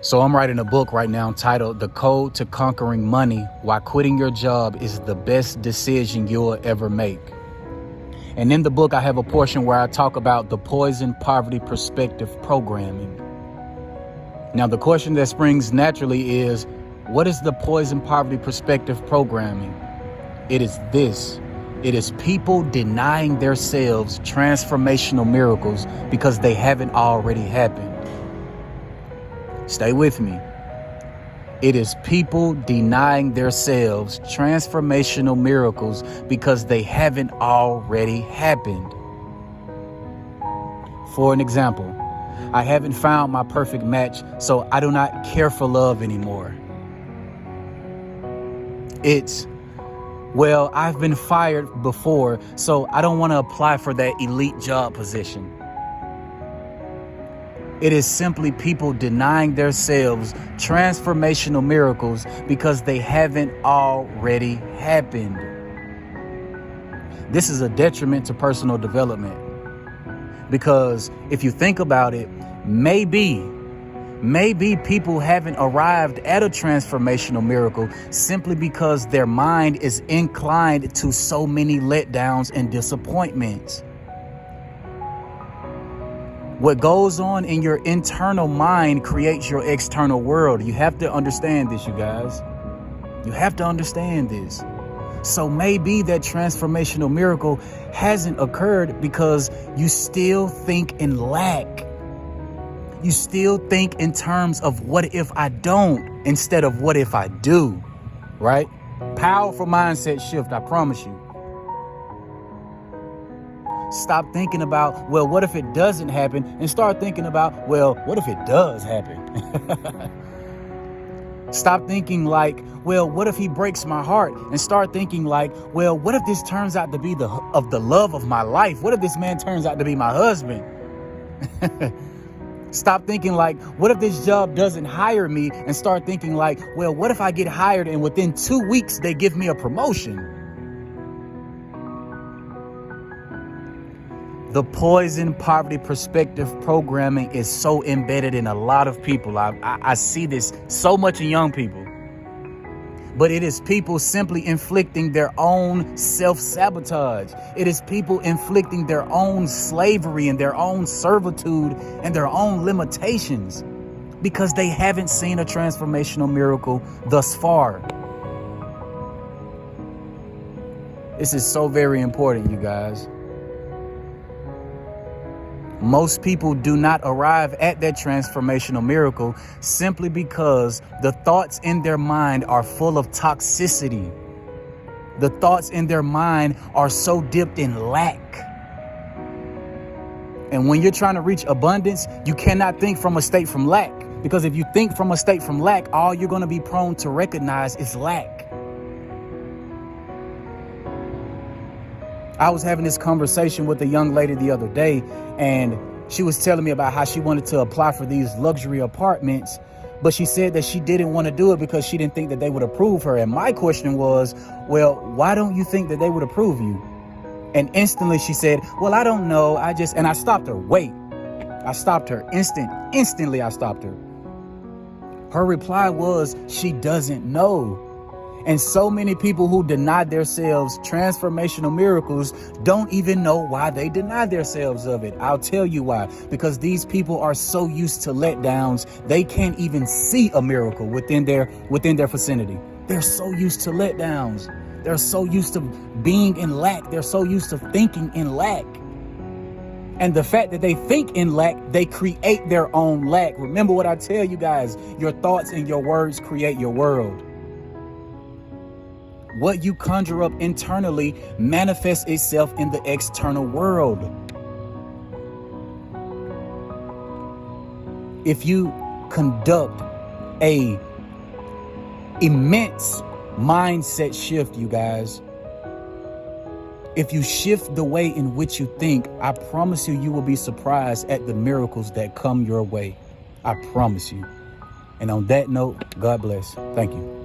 So I'm writing a book right now titled The Code to Conquering Money: Why Quitting Your Job is the Best Decision You'll Ever Make. And in the book, I have a portion where I talk about the poison poverty perspective programming. Now, the question that springs naturally is, what is the poison poverty perspective programming? It is this. It is people denying themselves transformational miracles because they haven't already happened. Stay with me. It is people denying themselves transformational miracles because they haven't already happened. For an example, I haven't found my perfect match, so I do not care for love anymore. It's, well, I've been fired before, so I don't want to apply for that elite job position. It is simply people denying themselves transformational miracles because they haven't already happened. This is a detriment to personal development, because if you think about it, maybe people haven't arrived at a transformational miracle simply because their mind is inclined to so many letdowns and disappointments. What goes on in your internal mind creates your external world. You have to understand this, you guys. You have to understand this. So maybe that transformational miracle hasn't occurred because you still think in lack. You still think in terms of what if I don't instead of what if I do, right? Powerful mindset shift, I promise you. Stop thinking about, well, what if it doesn't happen? And start thinking about, well, what if it does happen? Stop thinking like, well, what if he breaks my heart? And start thinking like, well, what if this turns out to be the love of my life? What if this man turns out to be my husband? Stop thinking like, what if this job doesn't hire me? And start thinking like, well, what if I get hired and within 2 weeks they give me a promotion? The poison poverty perspective programming is so embedded in a lot of people. I see this so much in young people. But it is people simply inflicting their own self-sabotage. It is people inflicting their own slavery and their own servitude and their own limitations because they haven't seen a transformational miracle thus far. This is so very important, you guys. Most people do not arrive at that transformational miracle simply because the thoughts in their mind are full of toxicity. The thoughts in their mind are so dipped in lack. And when you're trying to reach abundance, you cannot think from a state from lack, because if you think from a state from lack, all you're going to be prone to recognize is lack. I was having this conversation with a young lady the other day, and she was telling me about how she wanted to apply for these luxury apartments, but she said that she didn't want to do it because she didn't think that they would approve her. And my question was, well, why don't you think that they would approve you? And instantly she said, well, I don't know. And I stopped her. Wait, I stopped her. Instantly I stopped her. Her reply was, she doesn't know. And so many people who deny themselves transformational miracles don't even know why they deny themselves of it. I'll tell you why. Because these people are so used to letdowns, they can't even see a miracle within their vicinity. They're so used to letdowns. They're so used to being in lack. They're so used to thinking in lack. And the fact that they think in lack, they create their own lack. Remember what I tell you guys, your thoughts and your words create your world. What you conjure up internally manifests itself in the external world. If you conduct a immense mindset shift, you guys, if you shift the way in which you think, I promise you, you will be surprised at the miracles that come your way. I promise you. And on that note, God bless. Thank you.